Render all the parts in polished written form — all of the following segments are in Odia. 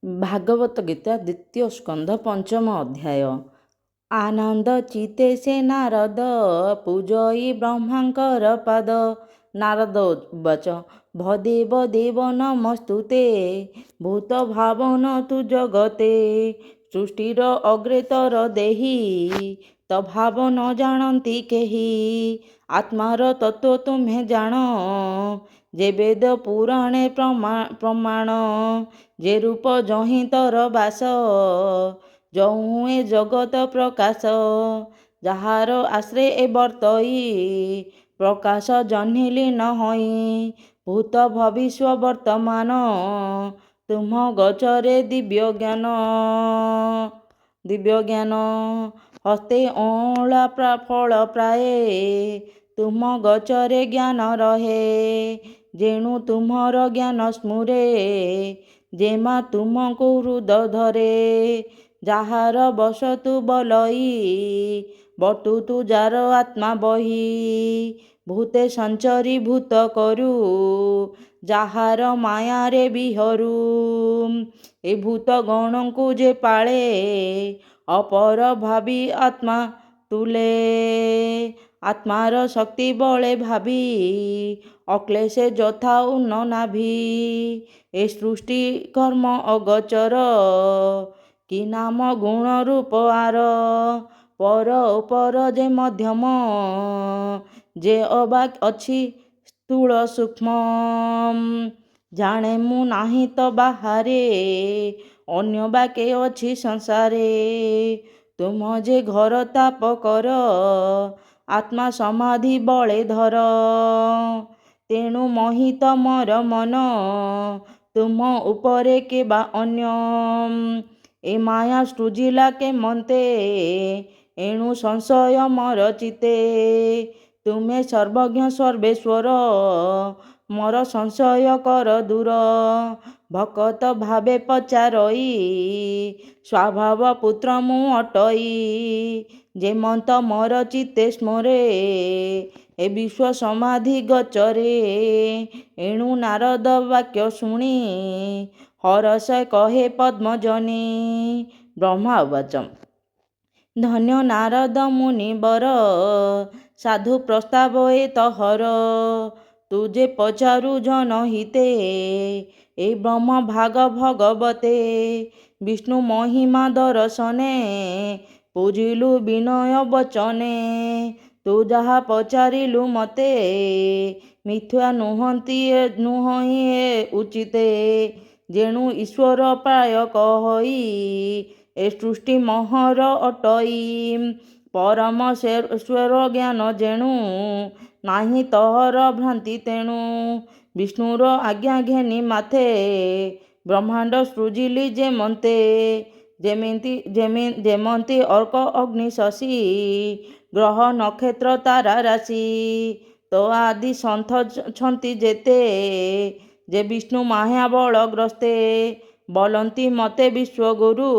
ଭାଗବତ ଗୀତା ଦ୍ୱିତୀୟ ସ୍କନ୍ଧ ପଞ୍ଚମ ଅଧ୍ୟାୟ। ଆନନ୍ଦ ଚିତେ ସେ ନାରଦ ପୂଜଇ ବ୍ରହ୍ମାଙ୍କର ପାଦ। ନାରଦ ଉବାଚ ଭଦେବ ଦେବ ନମସ୍ତୁତେ ଭୂତ ଭାବନ ତୁ ଜଗତେ। ସୃଷ୍ଟିର ଅଗ୍ରେତର ଦେହି ତ ଭାବ ନ ଜାଣନ୍ତି କେହି। ଆତ୍ମାର ତତ୍ତ୍ୱ ତୁମେ ଜାଣ ଯେ ବେଦ ପୁରାଣେ ପ୍ରମାଣ। ଯେ ରୂପ ଯହିଁ ତର ବାସ ଯହୁଁ ଏ ଜଗତ ପ୍ରକାଶ। ଯାହାର ଆଶ୍ରେ ଏ ବର୍ତ୍ତଇ ପ୍ରକାଶ ଜହ୍ନିଲି ନ ହଇ। ଭୂତ ଭବିଷ୍ୟ ବର୍ତ୍ତମାନ ତୁମ ଗୋଚରେ ଦିବ୍ୟ ଜ୍ଞାନ। ହସ୍ତେ ଅଁଳା ଫଳ ପ୍ରାୟେ ତୁମ ଗୋଚରେ ଜ୍ଞାନ ରହେ। ଯେଣୁ ତୁମର ଜ୍ଞାନ ସ୍ମୁରେ ଯେମା ତୁମକୁ ହୃଦ ଧରେ। ଯାହାର ବଶ ତୁ ବଲଇ ବଟୁ ତୁ ଯାର ଆତ୍ମା ବହି। ଭୂତେ ସଞ୍ଚରି ଭୂତ କରୁ ଯାହାର ମାୟାରେ ବିହରୁ। ଏ ଭୂତ ଗଣଙ୍କୁ ଯେ ପାଳେ ଅପର ଭାବି ଆତ୍ମା ତୁଲେ। ଆତ୍ମାର ଶକ୍ତି ବଳେ ଭାବି ଅକ୍ଲେଶେ ଯଥା ଉନ୍ନ ନାଭି। ଏ ସୃଷ୍ଟି କର୍ମ ଅଗୋଚର କି ନାମ ଗୁଣ ରୂପ ଆର। ପର ଉପର ଯେ ମଧ୍ୟମ ଯେ ଅବାକ୍ ଅଛି ସ୍ଥୂଳ ସୂକ୍ଷ୍ମ। ଜାଣେ ମୁଁ ନାହିଁ ତ ବାହାରେ ଅନ୍ୟ ବାକେ ଅଛି ସଂସାରେ। ତୁମ ଯେ ଘର ତାପ କର ଆତ୍ମା ସମାଧି ବଳେ ଧର। ତେଣୁ ମୋହିତ ମୋର ମନ ତୁମ ଉପରେ କେବା ଅନ୍ୟ। ଏ ମାୟା ସୃଜିଲା କେମନ୍ତେ ଏଣୁ ସଂଶୟ ମୋର ଚିତେ। ତୁମେ ସର୍ବଜ୍ଞ ସର୍ବେଶ୍ୱର ମୋର ସଂଶୟ କର ଦୂର। ଭକତ ଭାବେ ପଚାରଇ ସ୍ୱଭାବ ପୁତ୍ର ମୁଁ ଅଟଇ। ଯେମନ୍ତ ମୋର ଚିତ୍ତେ ସ୍ମରେ ଏ ବିଶ୍ୱ ସମାଧି ଗୋଚରେ। ଏଣୁ ନାରଦ ବାକ୍ୟ ଶୁଣି ହରଷ କହେ ପଦ୍ମଜନି। ବ୍ରହ୍ମା ଉବାଚ ଧନ୍ୟ ନାରଦ ମୁନିବର ସାଧୁ ପ୍ରସ୍ତାବ ଏ ତୋହର। ତୁ ଯେ ପଚାରୁ ଜନହିତେ ଏ ବ୍ରହ୍ମ ଭାଗ ଭଗବତେ। ବିଷ୍ଣୁ ମହିମା ଦର୍ଶନେ ପୂଜିଲୁ ବିନୟ ବଚନେ। ତୁ ଯାହା ପଚାରିଲୁ ମତେ ମିଥ୍ୟା ନୁହଁ ଏ ଉଚିତେ। ଯେଣୁ ଈଶ୍ୱର ପ୍ରାୟ କହଇ ଏ ସୃଷ୍ଟି ମୋହର ଅଟଇ। ପରମ ଈଶ୍ୱର ଜ୍ଞାନ ଯେଣୁ ନାହିଁ ତୋହର ଭ୍ରାନ୍ତି ତେଣୁ। ବିଷ୍ଣୁର ଆଜ୍ଞା ଘେନି ମାଥେ ବ୍ରହ୍ମାଣ୍ଡ ସୃଜିଲି ଯେମନ୍ତେ। ଯେମନ୍ତି ଅର୍କ ଅଗ୍ନି ଶଶୀ ଗ୍ରହ ନକ୍ଷତ୍ର ତାରା ରାଶି। ତୋ ଆଦି ସନ୍ଥ ଛନ୍ତି ଯେତେ ଯେ ବିଷ୍ଣୁ ମାୟା ବଳଗ୍ରସ୍ତେ। ବୋଲନ୍ତି ମତେ ବିଶ୍ୱଗୁରୁ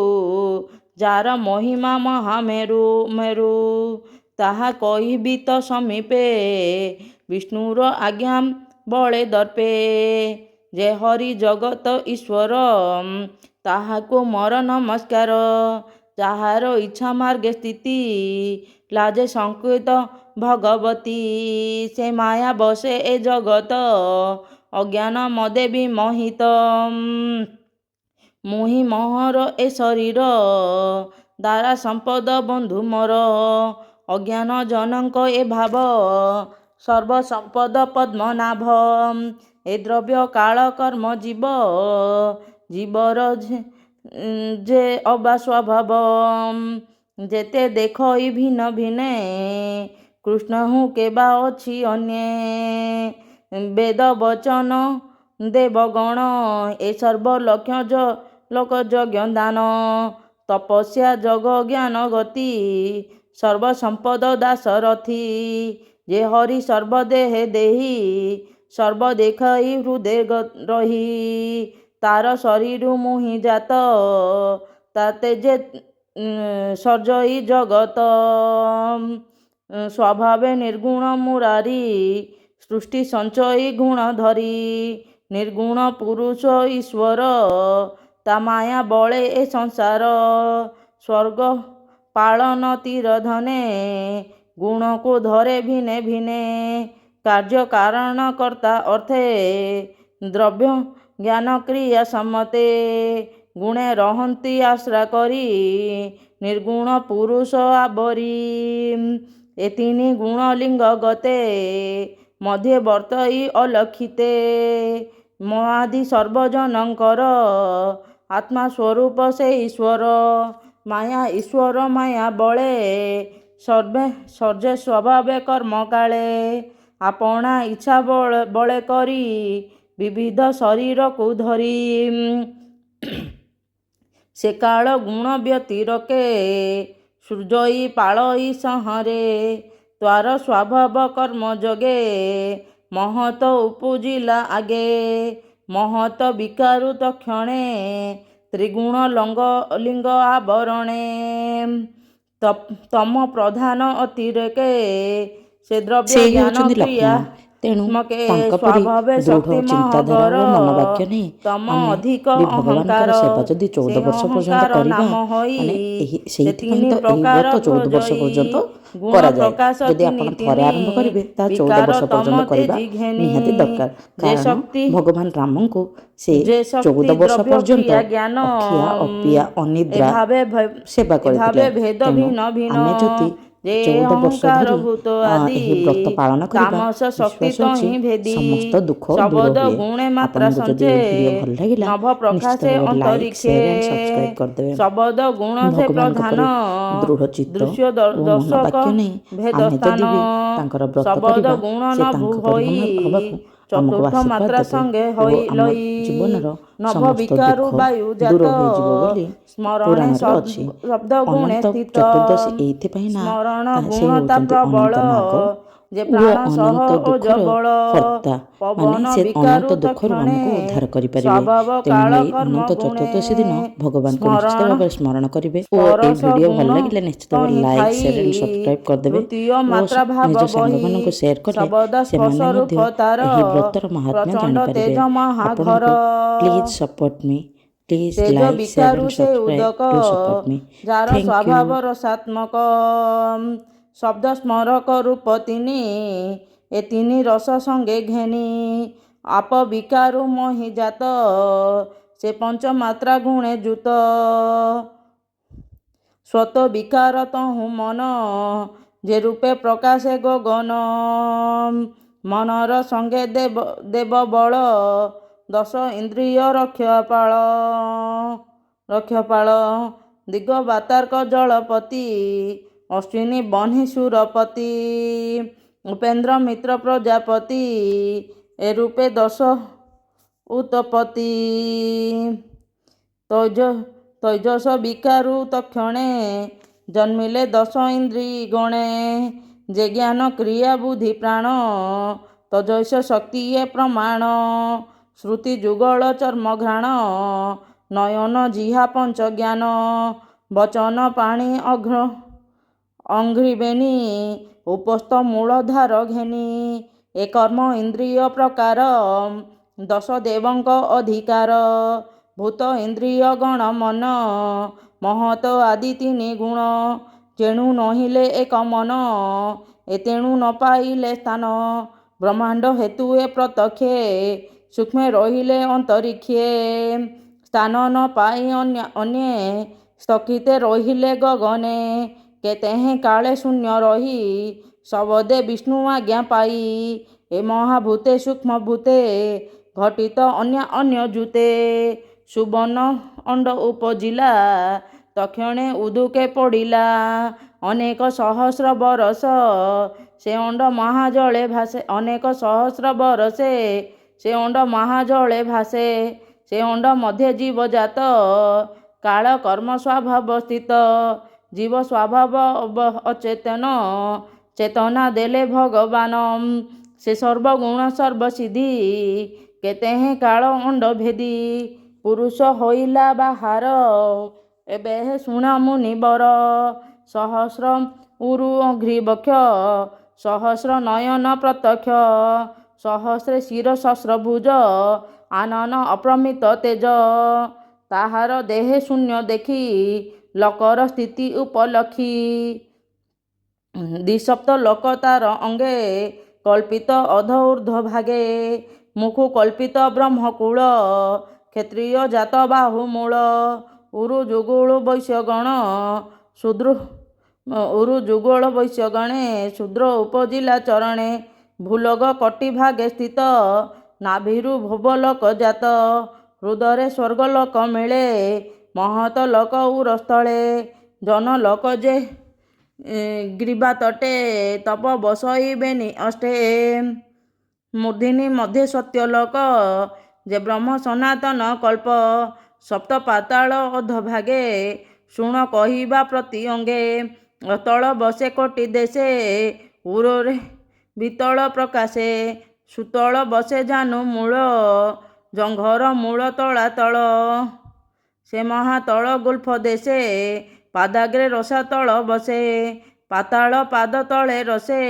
ଯାର ମହିମା ମହାମେରୁ। ତାହା କହିବି ତ ସମୀପେ ବିଷ୍ଣୁର ଆଜ୍ଞା ବଳେ ଦର୍ପେ। ଯେ ହରି ଜଗତ ଈଶ୍ୱର ତାହାକୁ ମୋର ନମସ୍କାର। ଯାହାର ଇଚ୍ଛା ମାର୍ଗେ ସ୍ଥିତି ଲାଜେ ସଂକୀର୍ତ୍ତ ଭଗବତୀ। ସେ ମାୟା ବଶେ ଏ ଜଗତ ଅଜ୍ଞାନ ମଦେ ବିମୋହିତ। ମୁହିଁ ମୋହର ଏ ଶରୀର ଦ୍ୱାରା ସମ୍ପଦ ବନ୍ଧୁ ମୋର। ଅଜ୍ଞାନ ଜନଙ୍କ ଏ ଭାବ ସର୍ବ ସମ୍ପଦ ପଦ୍ମନାଭ। ଏ ଦ୍ରବ୍ୟ କାଳ କର୍ମ ଜୀବର ଯେ ଅବା ସ୍ୱଭାବ। ଯେତେ ଦେଖଇ ଭିନ୍ନ ଭିନ୍ନେ କୃଷ୍ଣଙ୍କୁ କେବା ଅଛି ଅନ୍ୟେ। ବେଦ ବଚନ ଦେବଗଣ ଏ ସର୍ବ ଲୋକ ଯଜ୍ଞ ଦାନ। ତପସ୍ୟା ଯୋଗ ଜ୍ଞାନ ଗତି ସର୍ବ ସମ୍ପଦ ଦାଶରଥି। ଯେ ହରି ସର୍ବଦେହେ ଦେହି ସର୍ବ ଦେଖଇ ହୃଦେ ରହି। ତାର ଶରୀରୁ ମୁହିଁ ଜାତ ତାତେ ଯେ ସର୍ଜଇ ଜଗତ। ସ୍ୱଭାବେ ନିର୍ଗୁଣ ମୁରାରି ସୃଷ୍ଟି ସଞ୍ଚଇ ଗୁଣ ଧରି। ନିର୍ଗୁଣ ପୁରୁଷ ଈଶ୍ୱର ତା ମାୟା ବଳେ ଏ ସଂସାର। ସ୍ୱର୍ଗ ପାଳନ ତୀର ଧନେ ଗୁଣକୁ ଧରେ ଭିନେ ଭିନେ। କାର୍ଯ୍ୟ କାରଣ କର୍ତ୍ତା ଅର୍ଥେ ଦ୍ରବ୍ୟ ଜ୍ଞାନ କ୍ରିୟା ସମତେ। ଗୁଣେ ରହନ୍ତି ଆଶ୍ରା କରି ନିର୍ଗୁଣ ପୁରୁଷ ଆବରି। ଏ ତିନି ଗୁଣ ଲିଙ୍ଗ ଗତେ ମଧ୍ୟେ ବର୍ତ୍ତଇ ଅଲକ୍ଷିତେ। ମହାଦି ସର୍ବଜନଙ୍କର ଆତ୍ମା ସ୍ୱରୂପ ସେ ଈଶ୍ୱର। ମାୟା ଈଶ୍ୱର ମାୟା ବଳେ ସର୍ଜେ ସ୍ୱଭାବେ କର୍ମ କାଳେ। ଆପଣା ଇଚ୍ଛା ବଳେ କରି ବିବିଧ ଶରୀରକୁ ଧରି। ସେ କାଳ ଗୁଣ ବ୍ୟତିରକେ ସୃଜଇ ପାଳଇ ସଂହରେ। ତ୍ୱାର ସ୍ୱଭାବ କର୍ମ ଯୋଗେ ମହତ ଉପୁଜିଲା ଆଗେ। ମହତ ବିକାରୁ ତକ୍ଷଣେ ତ୍ରିଗୁଣ ଲିଙ୍ଗ ଆବରଣେ। ତମ ପ୍ରଧାନ ଅତିରେକେ ସେ ଦ୍ରବ୍ୟ ଜ୍ଞାନ କ୍ରିୟା ତେଣୁ ମକେ ତାଙ୍କ ପରି ସ୍ୱଭାବେ ଦୃଢ଼ ଶକ୍ତି ଚିନ୍ତାଧାରା ମହଗର। ଓ ମନୋବାକ୍ୟ ନେଇ ତମ ଆମେ ଅଧିକ ବି ଭଗବାନଙ୍କର ଅହଙ୍କାର। ସେବା ଯଦି 14 ସେ ବର୍ଷ ପର୍ଯ୍ୟନ୍ତ ଅହଙ୍କାର କରିବା, ନାମ ହୋଇ ମାନେ ସେ ସେଇଥିପାଇଁ ତିନି ତ ଏହି ପ୍ରକାର ବ୍ରତ 14 ବର୍ଷ ଭୋଜଇ। ପର୍ଯ୍ୟନ୍ତ ଗୁଣ କରାଯାଏ। ପ୍ରକାଶ ଯଦି ତିନି ଆପଣ ଥରେ ତିନି ଆରମ୍ଭ କରିବେ ତାହା 14 ବିକାର ବର୍ଷ ତମ ପର୍ଯ୍ୟନ୍ତ କରିବା ତେଜି ଘେନି। ନିହାତି ଦରକାର। ଯେ କାରଣ ଶକ୍ତି ଭଗବାନ ରାମଙ୍କୁ ସେ ଯେ ଶକ୍ତି 14 ବର୍ଷ ଦ୍ରବ୍ୟ ପର୍ଯ୍ୟନ୍ତ କ୍ରିୟା ଜ୍ଞାନ ଅଖିଆ ଅପିଆ ଅନିଦ୍ରା ଏଭାବେ ସେବା କରିଥିଲେ। ଭେଦ ତେଣୁ ଭିନ୍ନ ଭିନ୍ନ। ଆମେ ଯଦି ଯେ 14 ବର୍ଷ ଅହଙ୍କାର ଧରି ଭୂତ ଆଦି ଏହି ବ୍ରତ ପାଳନ କରିବା, ତାମସ ଶକ୍ତି ବିଶ୍ୱାସ ତ ଅଛି ହିଁ ଭେଦି। ସମସ୍ତ ଦୁଃଖ ଦୂର ଶବଦ ହୁଏ। ଗୁଣେ ମାତ୍ରା ଆପଣଙ୍କୁ ଯଦି ସଞ୍ଚେ ଏହି ଭିଡ଼ିଓ ଭଲ ଲାଗିଲା ନଭ ନିଶ୍ଚିତ ପ୍ରକାଶେ ଭାବରେ ଲାଇକ୍, ଅନ୍ତରିକ୍ଷେ। ସେୟାର ଆଣ୍ଡ ସବସ୍କ୍ରାଇବ୍ କରିଦେବେ। ଶବଦ ଗୁଣ ସେ ଭଗବାନଙ୍କ ପ୍ରଧାନ ପରି ଦୃଢ଼ ଚିତ୍ତ ଦୃଶ୍ୟ ଓ ଦର୍ଶକ ମନୋବାକ୍ୟ ନେଇ ଭେଦ ଆମେ ସ୍ଥାନ। ଯଦି ବି ତାଙ୍କର ବ୍ରତ ଶବଦ କରିବା, ଗୁଣ ସେ ନଭୁ ତାଙ୍କ ପରି ହୋଇ ହେବାକୁ ଆମକୁ ଚତୁର୍ଥ ଆଶୀର୍ବାଦ ମାତ୍ରା ଦେବେ ସଙ୍ଗେ ଓ ଆମ ଲଇ। ଜୀବନର ନଭ ସମସ୍ତ ବିକାରୁ ଦୁଃଖ ବାୟୁ ଦୂର ଜାତ ହୋଇଯିବ ବୋଲି ସ୍ମରଣେ ପୁରାଣରେ ଅଛି। ଶବ୍ଦ ଗୁଣେ ଅନନ୍ତ ସ୍ଥିତ। ଚତୁର୍ଦ୍ଦଶୀ ଏଇଥିପାଇଁ ନା ସ୍ମରଣ ସେ ଗୁଣତା ହେଉଛନ୍ତି ପ୍ରବଳ ଅନନ୍ତ ନାଗ ଯେ ଓ ପ୍ରାଣ ସହ ଅନନ୍ତ ଓ ଦୁଃଖର ଜବଳ। କର୍ତ୍ତା। ମାନେ ପବନ ସେ ଅନନ୍ତ ବିକାରୁ ଦୁଃଖରୁ ତକ୍ଷଣେ ଆମକୁ ଉଦ୍ଧାର କରିପାରିବେ। ସ୍ୱଭାବ ତେଣୁ କାଳ ଏହି କର୍ମ ଅନନ୍ତ ଗୁଣେ। ଚତୁର୍ଦ୍ଦଶୀ ଦିନ ଭଗବାନଙ୍କୁ ନିଶ୍ଚିତ ସ୍ମରଣ ଭାବରେ ସ୍ମରଣ କରିବେ ଓ ଏହି ସ୍ପରଶ ଭିଡ଼ିଓ ଭଲ ଗୁଣ ଲାଗିଲେ ନିଶ୍ଚିତ ଭାବରେ ତହିଁ ଲାଇକ୍, ଥାଇ। ସେୟାର ଆଣ୍ଡ ସବସ୍କ୍ରାଇବ୍ କରିଦେବେ ତୃତୀୟ ଓ ମାତ୍ରା ଭାବ ନିଜ ବହି ସାଙ୍ଗମାନଙ୍କୁ ସେୟାର କଲେ ଶବଦ ସ୍ପର୍ଶ ସେମାନେ ମଧ୍ୟ ରୂପ ତାର। ଏହି ବ୍ରତର ମାହାତ୍ମ୍ୟ ପ୍ରଚଣ୍ଡ ଜାଣିପାରିବେ। ତେଜ ମହାଘର। ଆପଣଙ୍କୁ ପ୍ଲିଜ୍ ସପୋର୍ଟ ମି, ପ୍ଲିଜ୍ ତେଜ ଲାଇକ୍, ସେୟାର ବିକାରୁ ଆଣ୍ଡ ସେ ସବସ୍କ୍ରାଇବ୍, ଉଦକ ଡୁ ସପୋର୍ଟ ମି। ଯାର ଥ୍ୟାଙ୍କ ୟୁ। ସ୍ୱଭାବ ରସାତ୍ମକ। ଶବ୍ଦ ସ୍ମରକ ରୂପ ତିନି ଏ ତିନି ରସ ସଙ୍ଗେ ଘେନି। ଆପ ବିକାରୁ ମୋହି ଜାତ ସେ ପଞ୍ଚ ମାତ୍ରା ଗୁଣେ ଯୁତ। ସ୍ୱତ ବିକାର ତହୁଁ ମନ ଯେ ରୂପେ ପ୍ରକାଶେ ଗଗନ। ମନର ସଙ୍ଗେ ଦେବ ବଳ ଦଶ ଇନ୍ଦ୍ରିୟ ରକ୍ଷପାଳ। ଦିଗ ବାତାର୍କ ଜଳପତି ଅଶ୍ଵିନୀ ବହ୍ନି ସୁରପତି। ଉପେନ୍ଦ୍ର ମିତ୍ର ପ୍ରଜାପତି ଏ ରୂପେ ଦଶ ଉତପତି। ତୈଜସ ବିକାରୁ ତକ୍ଷଣେ ଜନ୍ମିଲେ ଦଶ ଇନ୍ଦ୍ରି ଗଣେ। ଯେ ଜ୍ଞାନ କ୍ରିୟା ବୁଦ୍ଧି ପ୍ରାଣ ତଜୈସ ଶକ୍ତି ଏ ପ୍ରମାଣ। ଶ୍ରୁତି ଯୁଗଳ ଚର୍ମ ଘ୍ରାଣ ନୟନ ଜିହା ପଞ୍ଚ ଜ୍ଞାନ। ବଚନ ପାଣି ଅଙ୍ଘ୍ରିବେନି ଉପସ୍ଥ ମୂଳଧାର ଘେନି। ଏ କର୍ମ ଇନ୍ଦ୍ରିୟ ପ୍ରକାର ଦଶ ଦେବଙ୍କ ଅଧିକାର। ଭୂତ ଇନ୍ଦ୍ରିୟ ଗଣ ମନ ମହତ ଆଦି ତିନି ଗୁଣ। ଯେଣୁ ନହିଲେ ଏକ ମନ ଏ ତେଣୁ ନ ପାଇଲେ ସ୍ଥାନ। ବ୍ରହ୍ମାଣ୍ଡ ହେତୁ ଏ ପ୍ରତ୍ୟକ୍ଷେ ସୂକ୍ଷ୍ମେ ରହିଲେ ଅନ୍ତରିକ୍ଷେ। ସ୍ଥାନ ନ ପାଇ ଅନ୍ୟେ ସ୍ଥକିତେ ରହିଲେ ଗଗନେ। କେତେହେଁ କାଳେ ଶୂନ୍ୟ ରହି ଶବଦେ ବିଷ୍ଣୁ ଆଜ୍ଞା ପାଇ। ଏ ମହାଭୂତେ ସୂକ୍ଷ୍ମ ଭୂତେ ଘଟିତ ଅନ୍ୟ ଯୁତେ। ସୁବର୍ଣ୍ଣ ଅଣ୍ଡ ଉପଜିଲା ତକ୍ଷଣେ ଉଦୁକେ ପଡ଼ିଲା। ଅନେକ ସହସ୍ର ବରଷ ସେ ଅଣ୍ଡ ମହାଜଳେ ଭାସେ। ଅନେକ ସହସ୍ର ବରଷେ ସେ ଅଣ୍ଡ ମହାଜଳେ ଭାସେ। ସେ ଅଣ୍ଡ ମଧ୍ୟେ ଜୀବ ଜାତ କାଳ କର୍ମ ସ୍ୱଭାବ ସ୍ଥିତ। ଜୀବ ସ୍ୱଭାବ ଅଚେତନ ଚେତନା ଦେଲେ ଭଗବାନ। ସେ ସର୍ବଗୁଣ ସର୍ବସିଦ୍ଧି କେତେହେଁ କାଳ ଅଣ୍ଡ ଭେଦି। ପୁରୁଷ ହୋଇଲା ବାହାର ଏବେ ଶୁଣ ମୁନିବର। ସହସ୍ର ଉରୁ ଅଂଘ୍ରିବକ୍ଷ ସହସ୍ର ନୟନ ପ୍ରତ୍ୟକ୍ଷ। ସହସ୍ରେ ଶିର ସହସ୍ର ଭୁଜ ଆନନ ଅପ୍ରମିତ ତେଜ। ତାହାର ଦେହେ ଶୂନ୍ୟ ଦେଖି ଲୋକର ସ୍ଥିତି ଉପଲକ୍ଷୀ। ଦ୍ୱିସପ୍ତ ଲୋକ ତାର ଅଙ୍ଗେ କଳ୍ପିତ ଅଧ ଊର୍ଦ୍ଧ୍ୱ ଭାଗେ। ମୁଖୁ କଳ୍ପିତ ବ୍ରହ୍ମକୂଳ କ୍ଷତ୍ରିୟ ଜାତ ବାହୁମୂଳ। ଉରୁ ଯୁଗଳ ବୈଶ୍ୟଗଣ ଶୂଦ୍ର ଉପଜିଲା ଚରଣେ। ଭୂଲୋକ କଟି ଭାଗେ ସ୍ଥିତ ନାଭିରୁ ଭୁବଲୋକ ଜାତ। ହୃଦରେ ସ୍ୱର୍ଗଲୋକ ମିଳେ ମହତ ଲୋକ ଉରସ୍ଥଳେ। ଜନଲୋକ ଯେ ଗ୍ରୀବାତଟେ ତପ ବସଇବେନି ଅଷ୍ଟେ। ମୂର୍ଦ୍ଧିନୀ ମଧ୍ୟେ ସତ୍ୟଲୋକ ଯେ ବ୍ରହ୍ମ ସନାତନ କଳ୍ପ। ସପ୍ତ ପାତାଳ ଅଧୋଭାଗେ ଶୁଣ କହିବା ପ୍ରତି ଅଙ୍ଗେ। ଅତଳ ବସେ କୋଟି ଦେଶେ ଉରରେ ବିତଳ ପ୍ରକାଶେ। ସୁତଳ ବସେ ଜାନୁ ମୂଳ ଜଙ୍ଘର ମୂଳ ତଳାତଳ। ସେ ମହାତଳ ଗୁଳ୍ଫ ଦେଶେ ପାଦାଗ୍ରେ ରସାତଳ ବସେ। ପାତାଳ ପାଦ ତଳେ ରସେ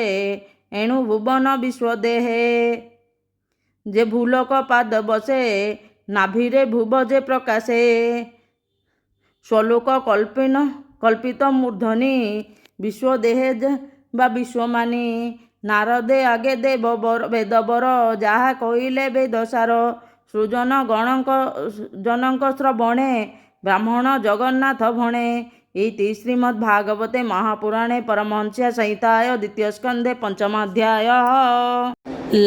ଏଣୁ ଭୁବନ ବିଶ୍ୱ ଦେହେ। ଯେ ଭୂଲୋକ ପାଦ ବସେ ନାଭିରେ ଭୁବ ଯେ ପ୍ରକାଶେ। ସ୍ୱଲୋକ କଳ୍ପିତ ମୂର୍ଧନି ବିଶ୍ୱ ଦେହେ ବା ବିଶ୍ୱମାନି। ନାରଦେ ଆଗେ ବେଦବର ଯାହା କହିଲେ ବେଦସାର। ସୃଜନ ଜନକ ଶ୍ରବଣେ ବ୍ରାହ୍ମଣ ଜଗନ୍ନାଥ ଭଣେ। ଇତି ଶ୍ରୀମଦ୍ଭାଗବତେ ମହାପୁରାଣେ ପରମହଂସ୍ୟା ସଂହିତାୟ ଦ୍ୱିତୀୟ ସ୍କନ୍ଧେ ପଞ୍ଚମ ଅଧ୍ୟାୟः।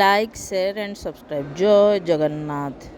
Like, share and subscribe. Joy Jagannath.